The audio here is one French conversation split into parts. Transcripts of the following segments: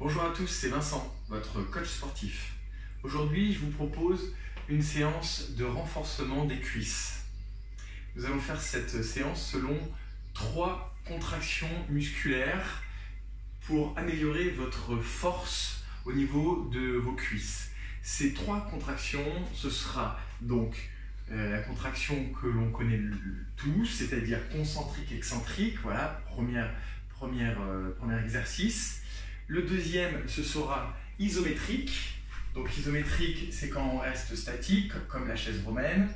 Bonjour à tous, c'est Vincent, votre coach sportif. Aujourd'hui, je vous propose une séance de renforcement des cuisses. Nous allons faire cette séance selon 3 contractions musculaires pour améliorer votre force au niveau de vos cuisses. Ces 3 contractions, ce sera donc la contraction que l'on connaît tous, c'est-à-dire concentrique, excentrique, voilà, premier exercice. Le deuxième, ce sera isométrique. Donc isométrique, c'est quand on reste statique, comme la chaise romaine.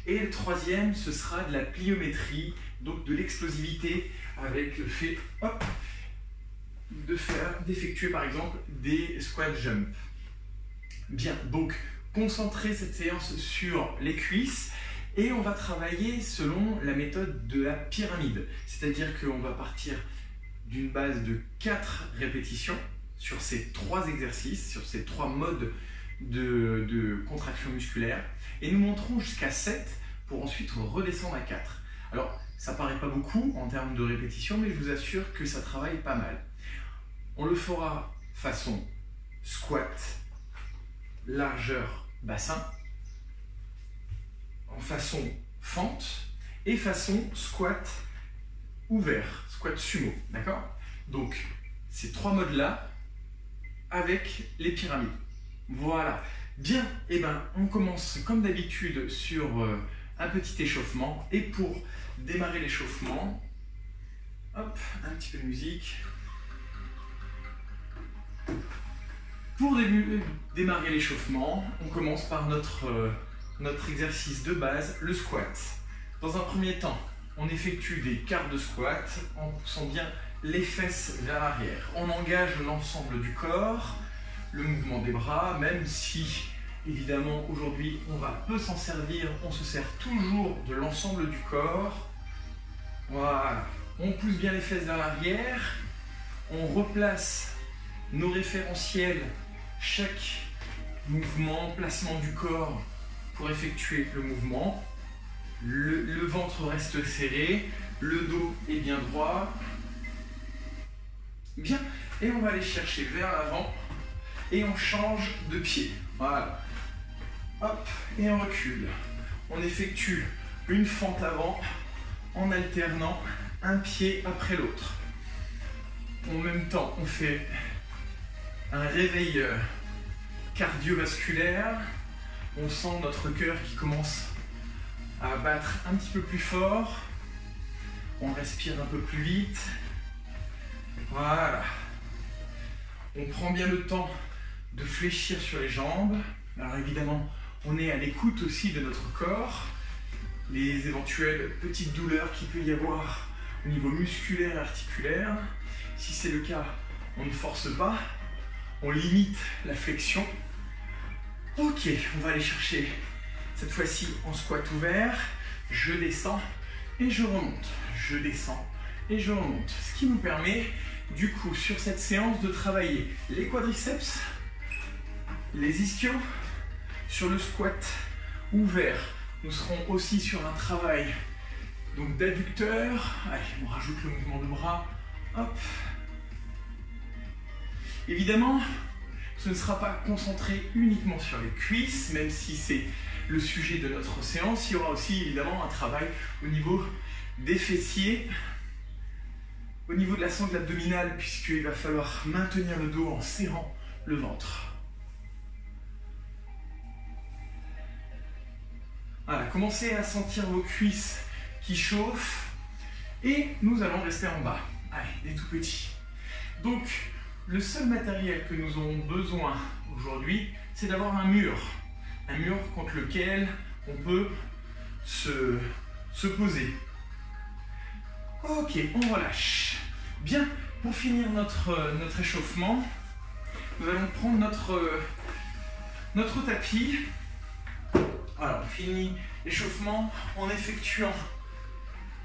Et le troisième, ce sera de la pliométrie, donc de l'explosivité avec le fait d'effectuer par exemple des squat jump. Bien, donc concentrez cette séance sur les cuisses et on va travailler selon la méthode de la pyramide. C'est-à-dire qu'on va partir d'une base de 4 répétitions sur ces 3 exercices, sur ces 3 modes de contraction musculaire, et nous monterons jusqu'à 7 pour ensuite redescendre à 4. Alors, ça paraît pas beaucoup en termes de répétition, mais je vous assure que ça travaille pas mal. On le fera façon squat, largeur bassin, en façon fente et façon squat ouvert, squat sumo, d'accord? Donc, ces 3 modes-là avec les pyramides. Voilà. Bien, et ben, on commence comme d'habitude sur un petit échauffement. Et pour démarrer l'échauffement, hop, un petit peu de musique. Pour démarrer l'échauffement, on commence par notre exercice de base, le squat. Dans un premier temps, on effectue des quarts de squat en poussant bien les fesses vers l'arrière. On engage l'ensemble du corps, le mouvement des bras, même si évidemment aujourd'hui on va peu s'en servir, on se sert toujours de l'ensemble du corps. Voilà, on pousse bien les fesses vers l'arrière, on replace nos référentiels, chaque mouvement, placement du corps pour effectuer le mouvement. Le ventre reste serré, le dos est bien droit. Bien, et on va aller chercher vers l'avant et on change de pied. Voilà. Hop, et on recule. On effectue une fente avant en alternant un pied après l'autre. En même temps, on fait un réveil cardiovasculaire. On sent notre cœur qui commence à battre un petit peu plus fort. On respire un peu plus vite. Voilà. On prend bien le temps de fléchir sur les jambes. Alors évidemment, on est à l'écoute aussi de notre corps. Les éventuelles petites douleurs qu'il peut y avoir au niveau musculaire et articulaire. Si c'est le cas, on ne force pas. On limite la flexion. Ok, on va aller chercher cette fois-ci en squat ouvert. Je descends et je remonte. Je descends et je remonte. Ce qui nous permet du coup sur cette séance de travailler les quadriceps, les ischios. Sur le squat ouvert, nous serons aussi sur un travail donc d'adducteur. Allez, on rajoute le mouvement de bras. Hop. Évidemment, ce ne sera pas concentré uniquement sur les cuisses, même si c'est le sujet de notre séance. Il y aura aussi évidemment un travail au niveau des fessiers, au niveau de la sangle abdominale, puisqu'il va falloir maintenir le dos en serrant le ventre. Voilà, commencez à sentir vos cuisses qui chauffent et nous allons rester en bas. Allez, des tout petits. Donc, le seul matériel que nous aurons besoin aujourd'hui, c'est d'avoir un mur. Un mur contre lequel on peut se poser. Ok, on relâche. Bien, pour finir notre échauffement, nous allons prendre notre tapis. Alors, on finit l'échauffement en effectuant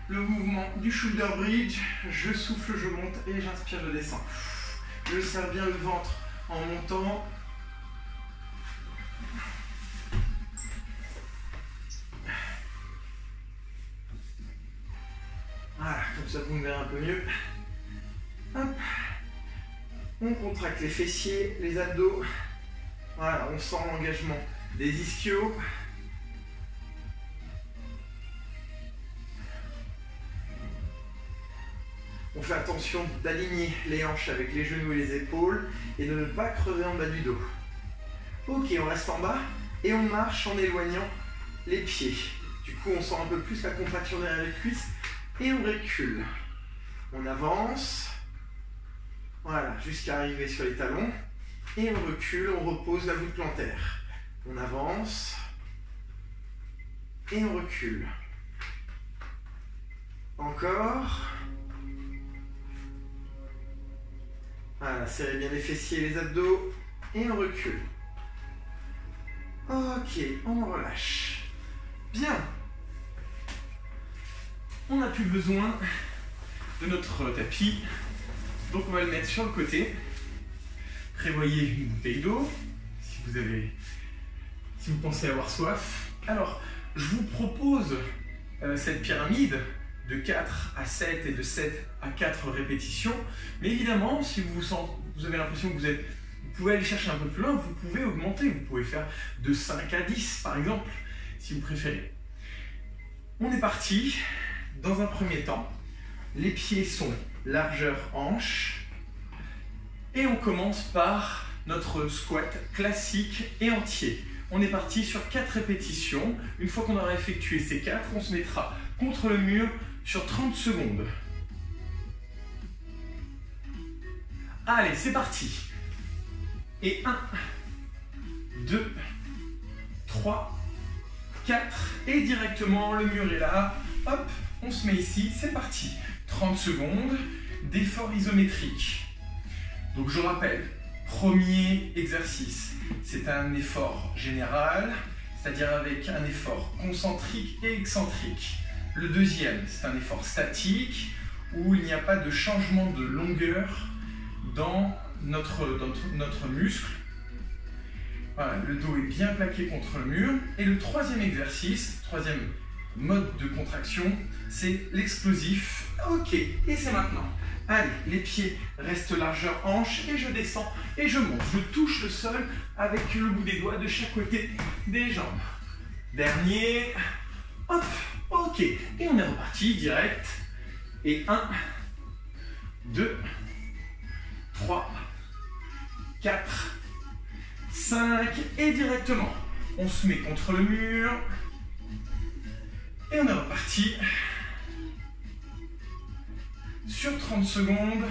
le mouvement du shoulder bridge. Je souffle, je monte et j'inspire, je descends. Je serre bien le ventre en montant. Voilà, comme ça vous me verrez un peu mieux. Hop. On contracte les fessiers, les abdos. Voilà, on sent l'engagement des ischios. On fait attention d'aligner les hanches avec les genoux et les épaules et de ne pas crever en bas du dos. Ok, on reste en bas et on marche en éloignant les pieds. Du coup, on sent un peu plus la contraction derrière les cuisses et on recule. On avance, voilà, jusqu'à arriver sur les talons et on recule, on repose la voûte plantaire. On avance et on recule. Encore. Voilà, serrez bien les fessiers et les abdos et on recule. Ok, on relâche. Bien. On n'a plus besoin de notre tapis, donc on va le mettre sur le côté. Prévoyez une bouteille d'eau si vous pensez avoir soif. Alors, je vous propose cette pyramide de 4 à 7 et de 7 à 4 répétitions. Mais évidemment, si vous avez l'impression que vous pouvez aller chercher un peu plus loin, vous pouvez augmenter. Vous pouvez faire de 5 à 10 par exemple, si vous préférez. On est parti. Dans un premier temps, les pieds sont largeur hanche. Et on commence par notre squat classique et entier. On est parti sur 4 répétitions. Une fois qu'on aura effectué ces 4, on se mettra contre le mur sur 30 secondes. Allez, c'est parti. Et 1, 2, 3, 4. Et directement, le mur est là. Hop, on se met ici. C'est parti. 30 secondes d'effort isométrique. Donc je rappelle, premier exercice, c'est un effort général, c'est-à-dire avec un effort concentrique et excentrique. Le deuxième, c'est un effort statique, où il n'y a pas de changement de longueur dans notre muscle. Voilà, le dos est bien plaqué contre le mur. Et le troisième exercice, troisième mode de contraction, c'est l'explosif. Ok, et c'est maintenant. Allez, les pieds restent largeur hanche et je descends et je monte. Je touche le sol avec le bout des doigts de chaque côté des jambes. Dernier, hop, ok. Et on est reparti direct. Et 1, 2, 3, 4, 5 et directement. On se met contre le mur. Et on est reparti. Sur 30 secondes.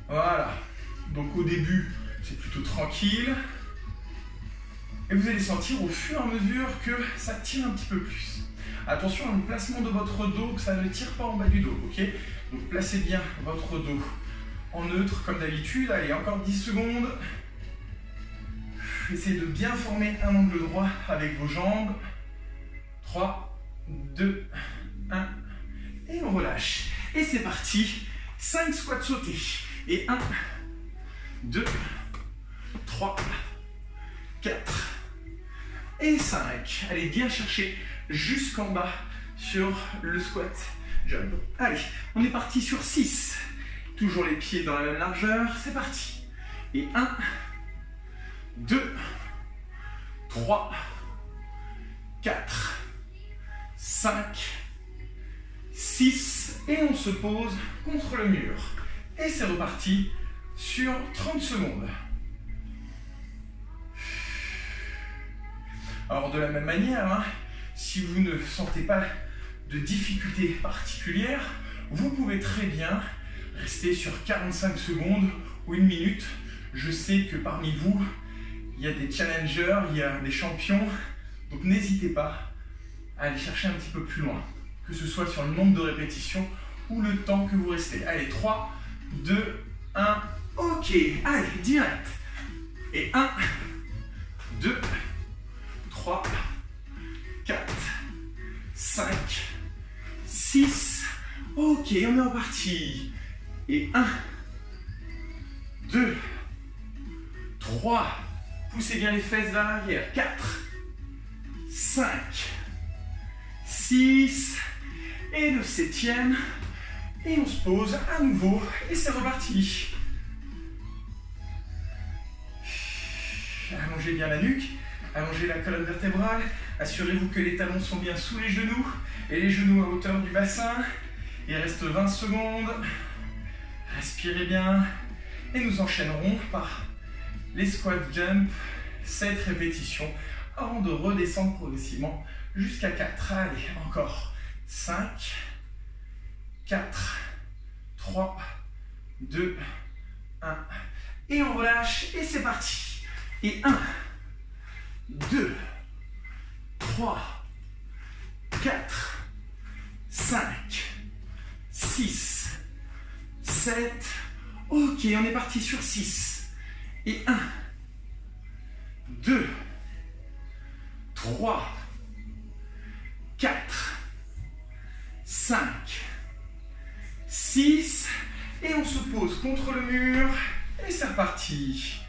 Voilà. Donc au début, c'est plutôt tranquille. Et vous allez sentir au fur et à mesure que ça tire un petit peu plus. Attention au placement de votre dos, que ça ne tire pas en bas du dos, ok? Donc placez bien votre dos en neutre comme d'habitude. Allez, encore 10 secondes. Essayez de bien former un angle droit avec vos jambes. 3, 2, 1. Et on relâche. Et c'est parti. 5 squats sautés. Et 1, 2, 3, 4 et 5. Allez, bien chercher jusqu'en bas sur le squat jump. Allez, on est parti sur 6. Toujours les pieds dans la même largeur. C'est parti. Et 1, 2, 3, 4, 5, 6. Et on se pose contre le mur. Et c'est reparti sur 30 secondes. Alors de la même manière, hein, si vous ne sentez pas de difficulté particulière, vous pouvez très bien rester sur 45 secondes ou 1 minute. Je sais que parmi vous, il y a des challengers, il y a des champions, donc n'hésitez pas à aller chercher un petit peu plus loin, que ce soit sur le nombre de répétitions ou le temps que vous restez. Allez, 3, 2, 1, ok, allez, direct. Et 1, 2, 3, 4, 5, 6, ok, on est reparti. Et 1, 2, 3, poussez bien les fesses vers l'arrière. 4, 5, 6, et le 7e. Et on se pose à nouveau, et c'est reparti. allongez bien la nuque, allongez la colonne vertébrale, assurez-vous que les talons sont bien sous les genoux et les genoux à hauteur du bassin. Il reste 20 secondes, respirez bien et nous enchaînerons par les squat jump, 7 répétitions avant de redescendre progressivement jusqu'à 4. Allez, encore 5, 4, 3, 2, 1. Et on relâche et c'est parti. Et 1, 2, 3, 4, 5, 6, 7. Ok, on est parti sur 6. Et 1, 2, 3, 4, 5, 6. Et on se pose contre le mur. Et c'est reparti.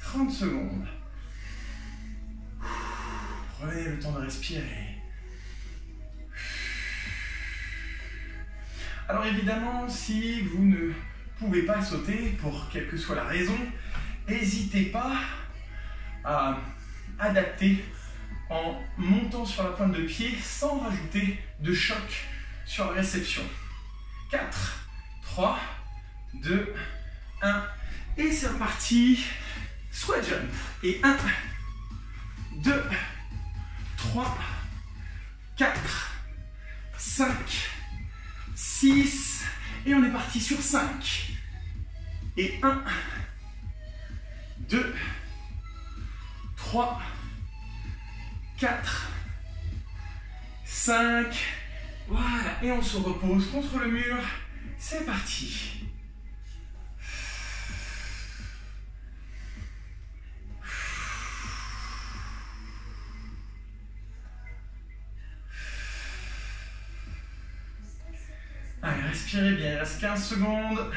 30 secondes. Prenez le temps de respirer. Alors évidemment, si vous ne pouvez pas sauter, pour quelle que soit la raison, n'hésitez pas à adapter en montant sur la pointe de pied sans rajouter de choc sur la réception. 4, 3, 2, 1. Et c'est reparti. Squat jump. Et 1, 2, 3, 4, 5, 6. Et on est parti sur 5. Et 1, 2, 3, 4, 5. Voilà. Et on se repose contre le mur. C'est parti. Allez, respirez bien, il reste 15 secondes.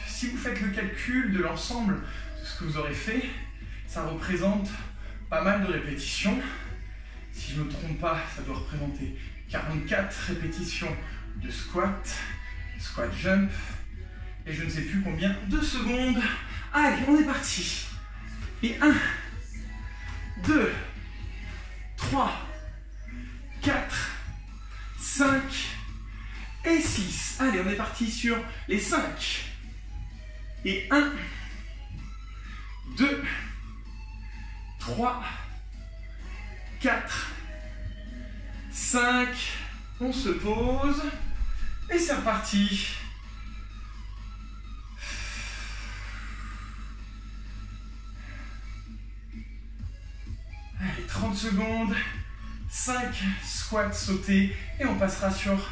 Si vous faites le calcul de l'ensemble de ce que vous aurez fait, ça représente pas mal de répétitions. Si je ne me trompe pas, ça doit représenter 44 répétitions de squat, squat jump, et je ne sais plus combien de secondes. Allez, on est parti. Et 1, 2, 3, 4, 5 et 6. Allez, on est parti sur les 5. Et 1, 2, 3, 4, 5. On se pose. Et c'est reparti. Allez, 30 secondes. 5 squats sautés et on passera sur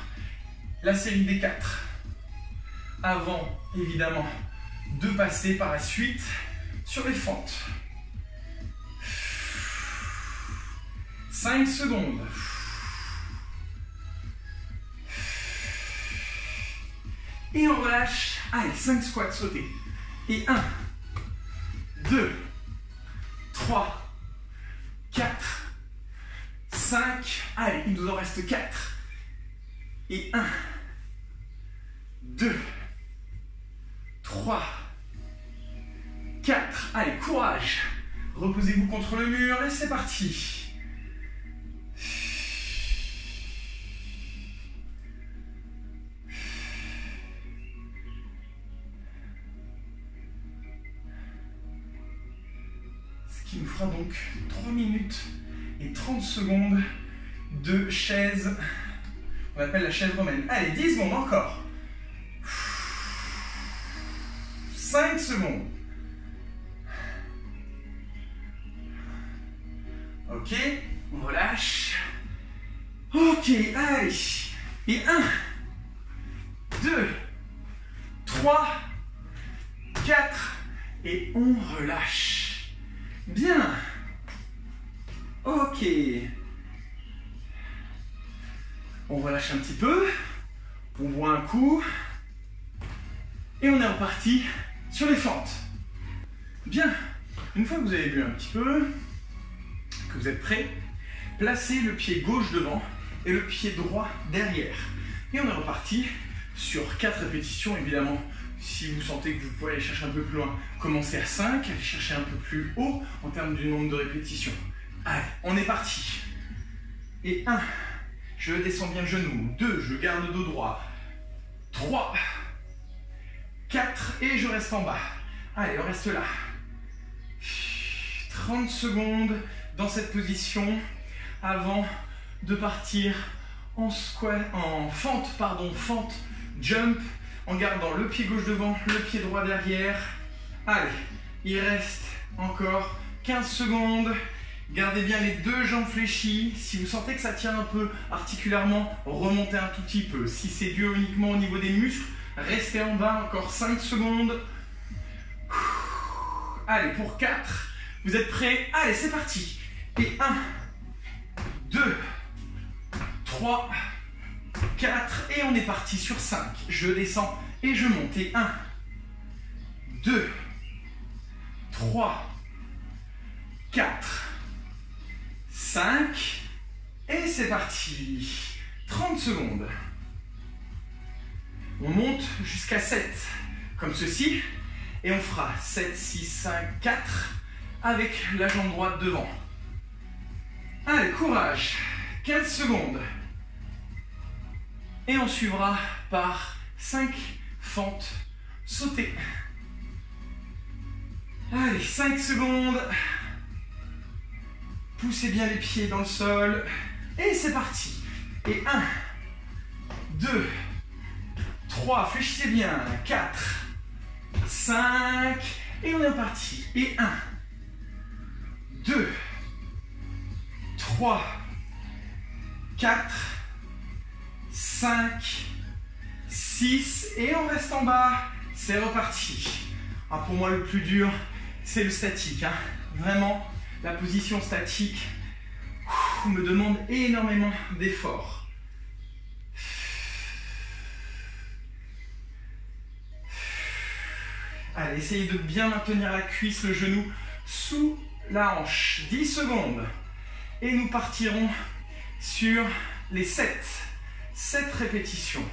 la série des 4. Avant, évidemment, de passer par la suite sur les fentes. 5 secondes. Et on relâche. Allez, 5 squats sautés. Et 1, 2, 3, 4, 5, allez, il nous en reste 4. Et 1, 2, 3, 4. Allez, courage. Reposez-vous contre le mur et c'est parti. Ce qui nous fera donc 3 minutes et 30 secondes de chaise, on appelle la chaise romaine. Allez, 10 secondes encore. 5 secondes. Ok, on relâche. Ok, allez. Et 1, 2, 3, 4. Et on relâche. Bien. Ok. On relâche un petit peu. On boit un coup. Et on est reparti sur les fentes. Bien. Une fois que vous avez bu un petit peu, que vous êtes prêt, placez le pied gauche devant et le pied droit derrière. Et on est reparti sur 4 répétitions, évidemment, Si vous sentez que vous pouvez aller chercher un peu plus loin, commencez à 5, allez chercher un peu plus haut en termes du nombre de répétitions. Allez, on est parti. Et 1, je descends bien le genou. 2, je garde le dos droit. 3, 4 et je reste en bas. Allez, on reste là. 30 secondes dans cette position avant de partir en squat, en fente, fente, jump, en gardant le pied gauche devant, le pied droit derrière. Allez, il reste encore 15 secondes. Gardez bien les deux jambes fléchies. Si vous sentez que ça tient un peu articulairement, remontez un tout petit peu. Si c'est dû uniquement au niveau des muscles, restez en bas, encore 5 secondes. Allez, pour 4, vous êtes prêts? Allez, c'est parti. Et 1, 2, 3, 4, et on est parti sur 5. Je descends et je monte. Et 1, 2, 3, 4, 5, et c'est parti. 30 secondes. On monte jusqu'à 7, comme ceci, et on fera 7, 6, 5, 4, avec la jambe droite devant. Allez, courage. 15 secondes. Et on suivra par 5 fentes sautées. Allez, 5 secondes. Poussez bien les pieds dans le sol. Et c'est parti. Et 1, 2, 3, fléchissez bien. 4, 5, et on est parti. Et 1, 2, 3, 4, 5, 6, et on reste en bas. C'est reparti. Ah, pour moi, le plus dur, c'est le statique. Hein. Vraiment, la position statique me demande énormément d'efforts. Allez, essayez de bien maintenir la cuisse, le genou sous la hanche. 10 secondes. Et nous partirons sur les 7 répétitions.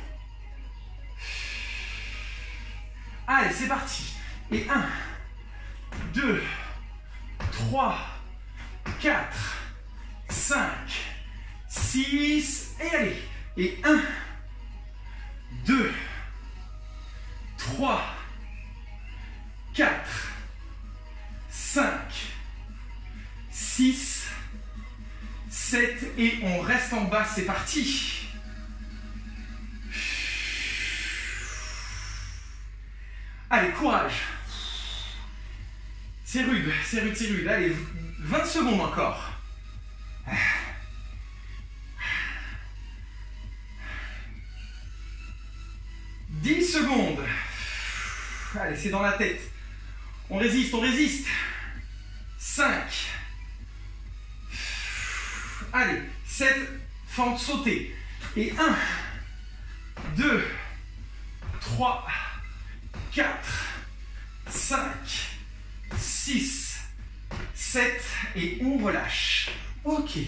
Allez, c'est parti. Et 1, 2, 3, 4, 5, 6, et allez. Et 1, 2, 3, 4, 5, 6, 7, et on reste en bas, c'est parti. Allez, courage. C'est rude, c'est rude, c'est rude. Allez, 20 secondes encore. 10 secondes. Allez, c'est dans la tête. On résiste, on résiste. 5. Allez, 7 fentes sautées. Et 1, 2, 3, 4, 5, 6, 7, et on relâche. Ok,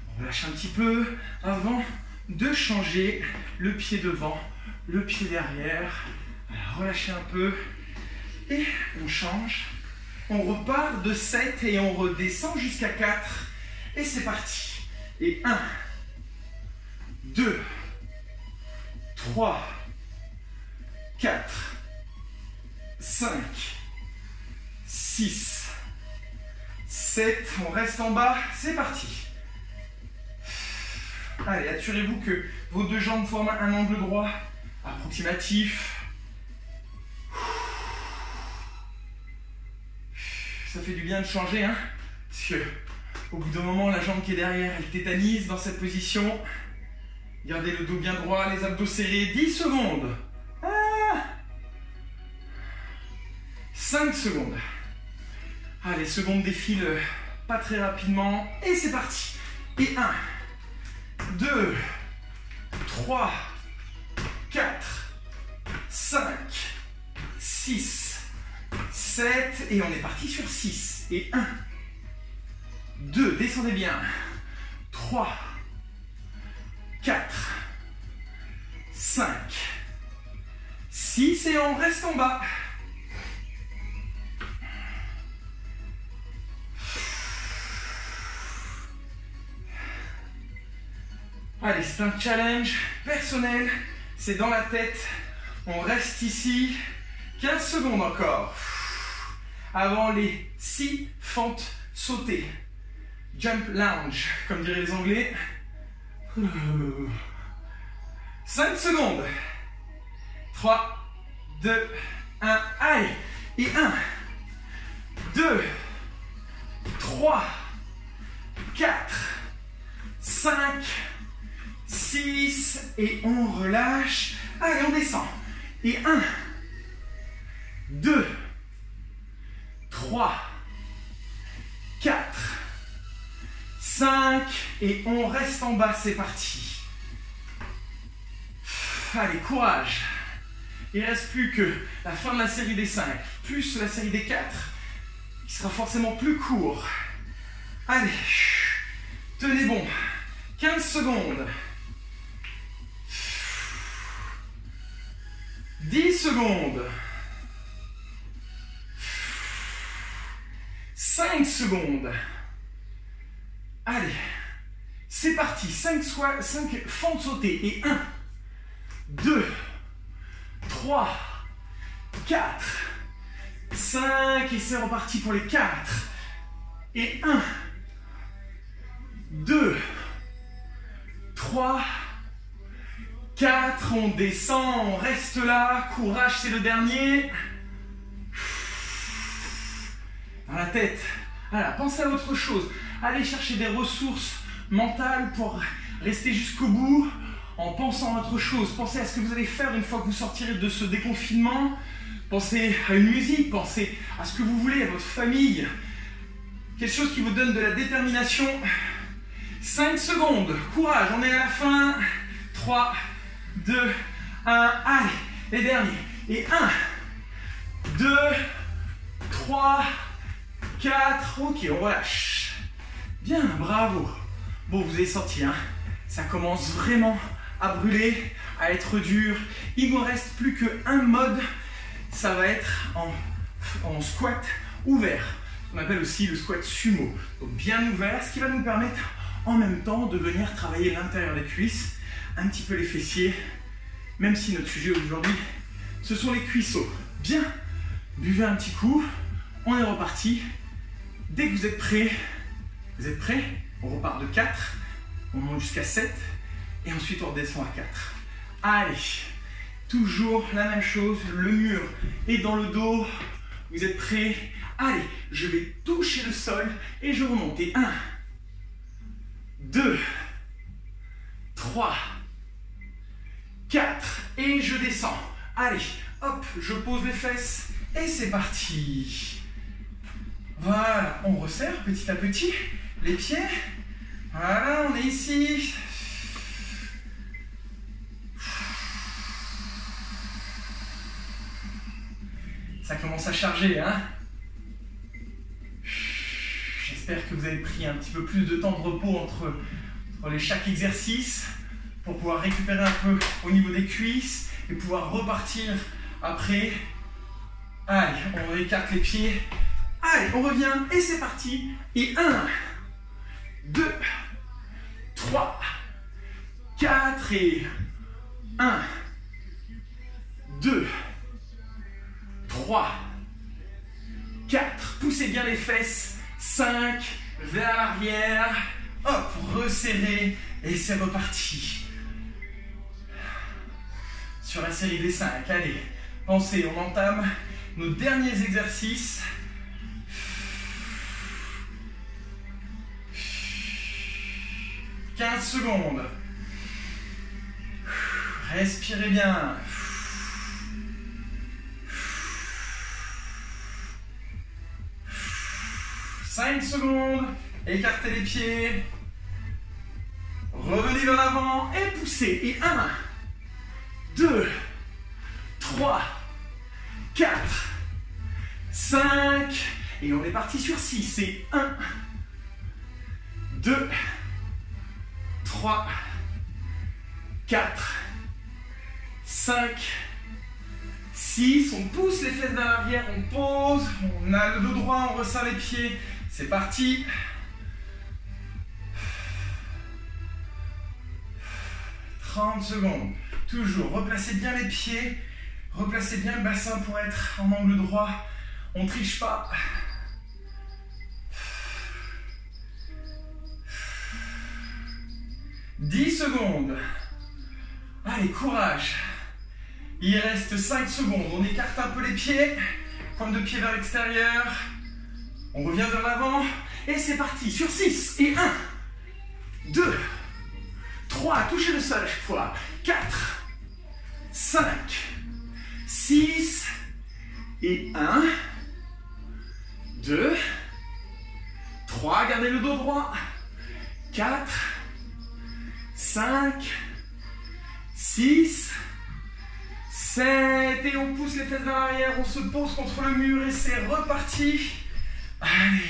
on relâche un petit peu avant de changer le pied devant, le pied derrière. Alors, relâchez un peu et on change. On repart de 7 et on redescend jusqu'à 4. Et c'est parti. Et 1, 2, 3, 4, 5, 6, 7. On reste en bas. C'est parti. Allez, assurez-vous que vos deux jambes forment un angle droit approximatif. Ça fait du bien de changer, hein, parce que au bout d'un moment, la jambe qui est derrière, elle tétanise dans cette position. Gardez le dos bien droit, les abdos serrés. 10 secondes. 5 secondes. Allez, secondes défilent pas très rapidement. Et c'est parti. Et 1, 2, 3, 4, 5, 6, 7. Et on est parti sur 6. Et 1, 2, descendez bien. 3, 4, 5, 6. 6 et on reste en bas. Allez, c'est un challenge personnel, c'est dans la tête. On reste ici, 15 secondes encore. Avant les 6 fentes sautées. Jump lunge, comme diraient les Anglais. 5 secondes. 3, 2, 1, allez. Et 1, 2, 3, 4, 5, 6, et on relâche. Allez, on descend. Et 1, 2, 3, 4, 5, et on reste en bas, c'est parti. Allez, courage. Il ne reste plus que la fin de la série des 5, plus la série des 4, qui sera forcément plus court. Allez, tenez bon. 15 secondes. 10 secondes. 5 secondes. Allez, c'est parti. 5 fentes sautées. Et 1, 2, 3, 4, 5. Et c'est reparti pour les 4. Et 1, 2, 3, 4. On descend, on reste là. Courage, c'est le dernier. Dans la tête. Voilà, pensez à autre chose. Allez chercher des ressources mentales pour rester jusqu'au bout en pensant à autre chose. Pensez à ce que vous allez faire une fois que vous sortirez de ce déconfinement. Pensez à une musique, pensez à ce que vous voulez, à votre famille. Quelque chose qui vous donne de la détermination. 5 secondes. Courage, on est à la fin. 3, 2, 1. Allez, les derniers. Et 1, 2, 3, 4. Ok, on relâche. Bien, bravo. Bon, vous avez senti, hein. Ça commence vraiment à brûler, à être dur. Il ne me reste plus qu'un mode. Ça va être en squat ouvert. On appelle aussi le squat sumo. Donc bien ouvert, ce qui va nous permettre en même temps de venir travailler l'intérieur des cuisses, un petit peu les fessiers, même si notre sujet aujourd'hui, ce sont les cuisseaux. Bien, buvez un petit coup, on est reparti. Dès que vous êtes prêts, on repart de 4, on monte jusqu'à 7, et ensuite on redescend à 4. Allez, toujours la même chose, le mur est dans le dos, vous êtes prêts? Allez, je vais toucher le sol et je remonte. Et 1, 2, 3, 4, et je descends. Allez, hop, je pose les fesses et c'est parti. Voilà, on resserre petit à petit les pieds. Voilà, on est ici. Ça commence à charger, hein? J'espère que vous avez pris un petit peu plus de temps de repos entre chaque exercice pour pouvoir récupérer un peu au niveau des cuisses et pouvoir repartir après. Allez, on écarte les pieds. Allez, on revient et c'est parti. Et 1, 2, 3, 4 et 1, 2, 3, 4. Poussez bien les fesses. 5, vers l'arrière. Hop, resserrez et c'est reparti. Sur la série des 5, allez, pensez, on entame nos derniers exercices. « 15 secondes. Respirez bien. 5 secondes. Écartez les pieds. Revenez vers l'avant et poussez. Et 1, 2, 3, 4, 5. Et on est parti sur 6. Et 1, 2, 3, 4, 5, 6, on pousse les fesses vers l'arrière, on pose, on a le dos droit, on resserre les pieds. C'est parti. 30 secondes. Toujours, replacez bien les pieds, replacez bien le bassin pour être en angle droit. On ne triche pas. 10 secondes. Allez, courage. Il reste 5 secondes. On écarte un peu les pieds. Pointe de pied vers l'extérieur. On revient vers l'avant. Et c'est parti. Sur 6. Et 1, 2, 3. Touchez le sol à chaque fois. 4, 5, 6. Et 1, 2, 3. Gardez le dos droit. 4, 5, 6, 7, et on pousse les fesses vers l'arrière, on se pose contre le mur et c'est reparti. Allez,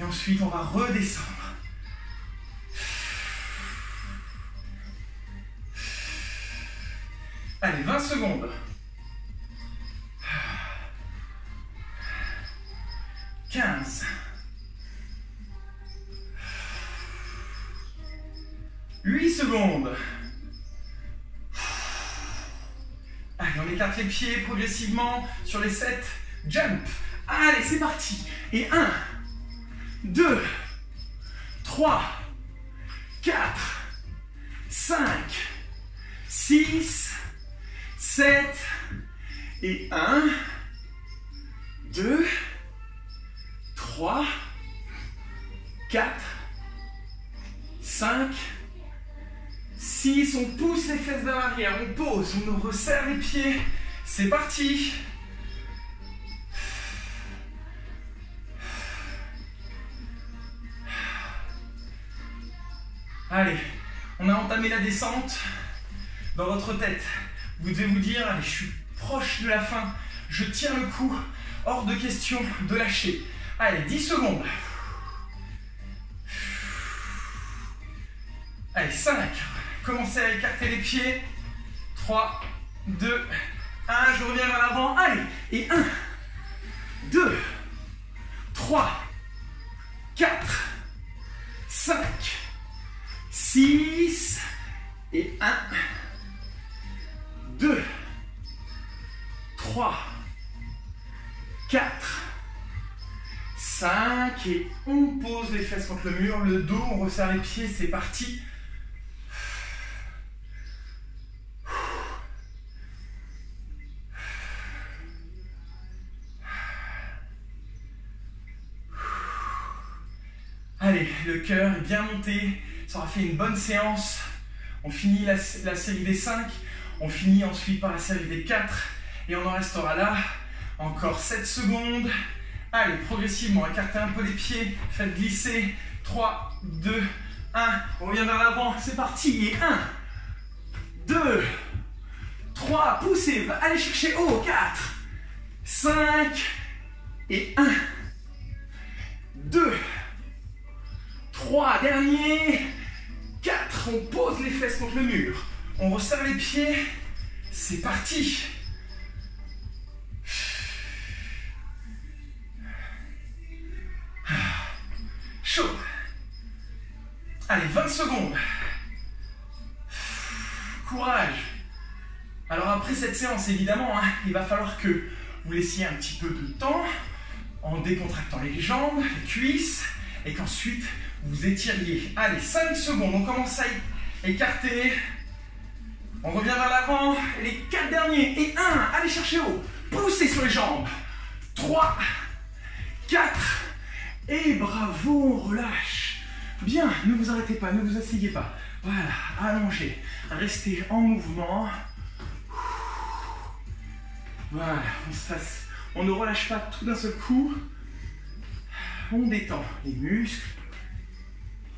et ensuite on va redescendre. Allez, 20 secondes. 15. 8 secondes. Allez, on écarte les pieds progressivement sur les 7. Jump. Allez, c'est parti. Et 1, 2, 3, 4, 5, 6, 7. Et 1, 2, 3, 4, 5, 6, on pousse les fesses vers l'arrière, on pose, on resserre les pieds. C'est parti. Allez, on a entamé la descente. Dans votre tête, vous devez vous dire, allez, je suis proche de la fin, je tiens le coup, hors de question de lâcher. Allez, 10 secondes. Allez, 5. Commencez à écarter les pieds. 3, 2, 1. Je reviens vers l'avant. Allez. Et 1, 2, 3, 4, 5, 6. Et 1, 2, 3, 4, 5. Et on pose les fesses contre le mur. Le dos, on resserre les pieds. C'est parti. Allez, le cœur est bien monté, ça aura fait une bonne séance. On finit la série des 5, on finit ensuite par la série des 4 et on en restera là. Encore 7 secondes. Allez, progressivement, écartez un peu les pieds, faites glisser. 3, 2, 1, on revient vers l'avant, c'est parti. Et 1, 2, 3, poussez, allez chercher haut. 4, 5, et 1, 2, 3, dernier, 4, on pose les fesses contre le mur, on resserre les pieds, c'est parti. Chaud. Allez, 20 secondes. Courage. Alors après cette séance, évidemment, il va falloir que vous laissiez un petit peu de temps en décontractant les jambes, les cuisses, et qu'ensuite vous étiriez. Allez, 5 secondes, on commence à écarter. On revient vers l'avant. Et les 4 derniers. Et 1, allez chercher haut. Poussez sur les jambes. 3, 4. Et bravo, on relâche. Bien, ne vous arrêtez pas, ne vous asseyez pas. Voilà, allongez. Restez en mouvement. Voilà, on ne relâche pas tout d'un seul coup. On détend les muscles.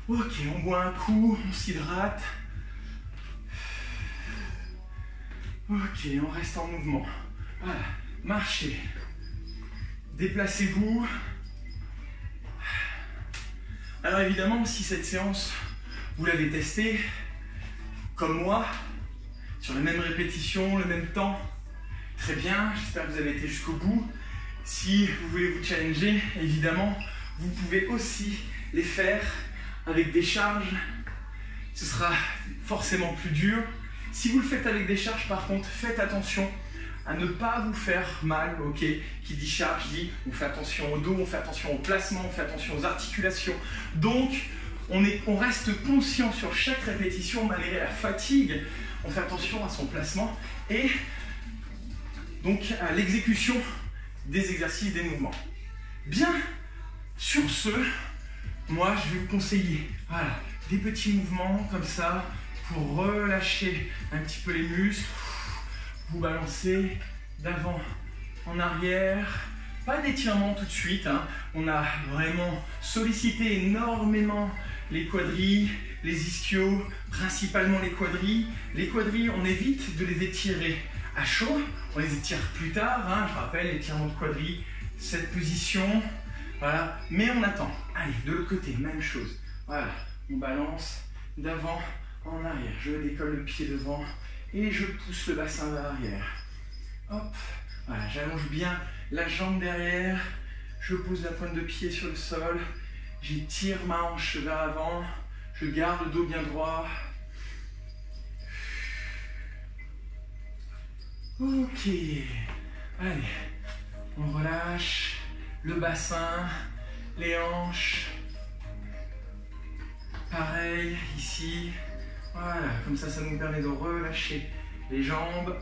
Ok, on boit un coup, on s'hydrate. Ok, on reste en mouvement. Voilà, marchez. Déplacez-vous. Alors évidemment, si cette séance, vous l'avez testée, comme moi, sur les mêmes répétitions, le même temps, Très bien, j'espère que vous avez été jusqu'au bout. Si vous voulez vous challenger, évidemment, vous pouvez aussi les faire avec des charges. Ce sera forcément plus dur. Si vous le faites avec des charges, par contre, faites attention à ne pas vous faire mal, ok? Qui dit charge dit on fait attention au dos, on fait attention au placement, on fait attention aux articulations. Donc, on reste conscient sur chaque répétition malgré la fatigue. On fait attention à son placement et donc à l'exécution des exercices, des mouvements. Bien, sur ce, moi je vais vous conseiller voilà, des petits mouvements comme ça pour relâcher un petit peu les muscles. Vous balancez d'avant en arrière, pas d'étirement tout de suite, hein. On a vraiment sollicité énormément les quadrilles, les ischios, principalement les quadrilles. Les quadrilles, on évite de les étirer à chaud, on les étire plus tard, hein. Je rappelle, l'étirement de quadrilles, cette position, voilà, mais on attend. Allez, de l'autre côté, même chose, voilà, on balance d'avant en arrière, je décolle le pied devant, et je pousse le bassin vers l'arrière. Hop, voilà, j'allonge bien la jambe derrière, je pose la pointe de pied sur le sol, j'étire ma hanche vers l'avant, je garde le dos bien droit. Ok, allez, on relâche le bassin, les hanches. Pareil, ici. Voilà, comme ça, ça nous permet de relâcher les jambes.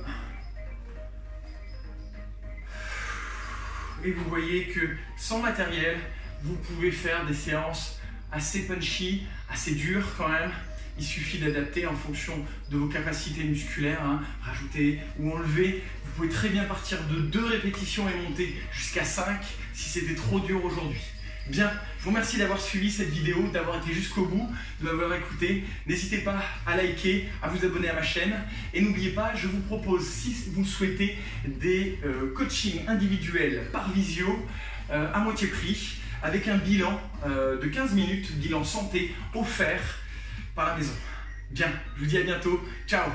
Et vous voyez que sans matériel, vous pouvez faire des séances assez punchy, assez dures quand même. Il suffit d'adapter en fonction de vos capacités musculaires, hein, rajouter ou enlever. Vous pouvez très bien partir de 2 répétitions et monter jusqu'à 5 si c'était trop dur aujourd'hui. Bien, je vous remercie d'avoir suivi cette vidéo, d'avoir été jusqu'au bout, de m'avoir écouté. N'hésitez pas à liker, à vous abonner à ma chaîne. Et n'oubliez pas, je vous propose, si vous souhaitez, des coachings individuels par visio à moitié prix, avec un bilan de 15 minutes, bilan santé offert par la maison. Bien, je vous dis à bientôt. Ciao!